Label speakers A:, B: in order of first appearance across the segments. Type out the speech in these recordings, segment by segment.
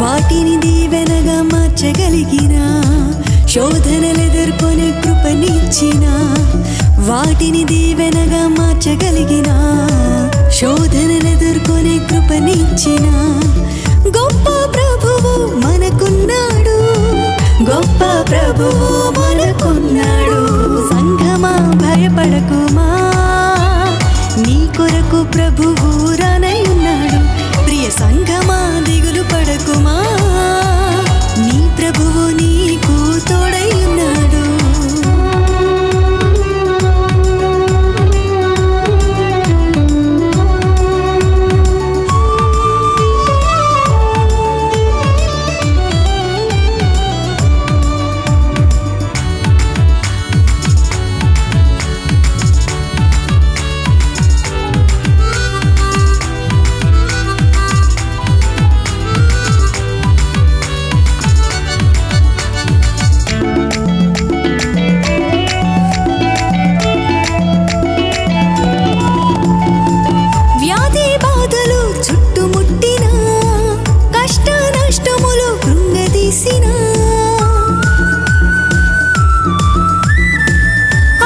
A: వాటిని దీవెనగా మార్చగలిగిన శోధనలెదుర్కొనే కృపనిచ్చిన వాటిని దీవెనగా మార్చగలిగిన శోధనలెదుర్కొనే కృపనిచ్చిన గొప్ప ప్రభువు మనకున్నాడు గొప్ప ప్రభువు మనకున్నాడు సంఘమా భయపడకుమా నీ కొరకు ప్రభువు రానై ఉన్నాడు ప్రియ సంఘమా దిగులు పడకుమా నీ ప్రభువు నీకు తోడై ఉన్నాడు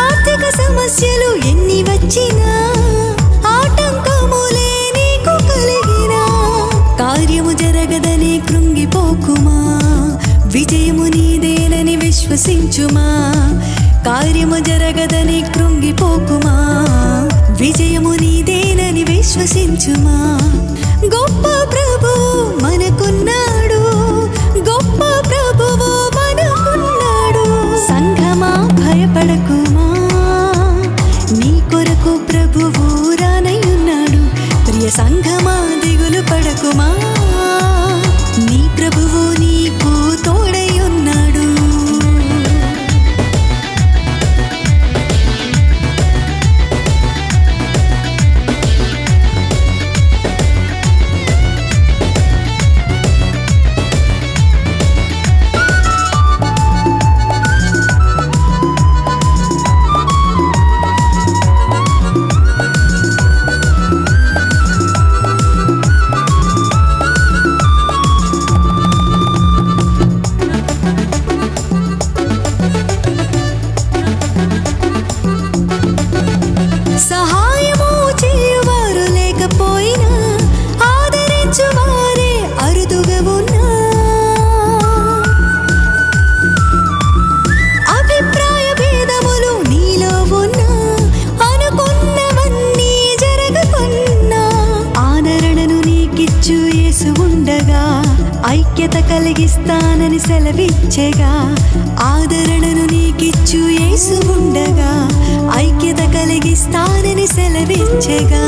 A: ఆర్థిక సమస్యలు ఎన్ని వచ్చినా ఆటంకములే నీకు కలిగిన కార్యము జరగదని కృంగిపోకుమా విజయము నీదేనని విశ్వసించుమా కార్యము జరగదని కృంగిపోకుమా విజయము నీదేనని విశ్వసించుమా గొప్ప ప్రభువు మనకున్నాడు గొప్ప ప్రభువు మనకున్నాడు సంఘమా భయపడకుమా నీ కొరకు ప్రభువు రానై ఉన్నాడు ప్రియ సంఘమా దిగులు పడకుమా నీ ప్రభువు నీకు తోడై ఉన్నాడు సహాయము చేయువారు లేకపోయినా ఆదరించువారే అరుదుగా ఉన్నా అభిప్రాయ భేదములు నీలో ఉన్నా అనుకున్నవన్నీ జరగకున్నా ఆదరణను నీకిచ్చు యేసు ఉండగా ఐక్యత కలిగిస్తానని సెలవిచ్చెగా ఆదరణను నీకిచ్చు యేసు ఉండగా ఐక్యత కలిగిస్తానని సెలవిచ్చెగా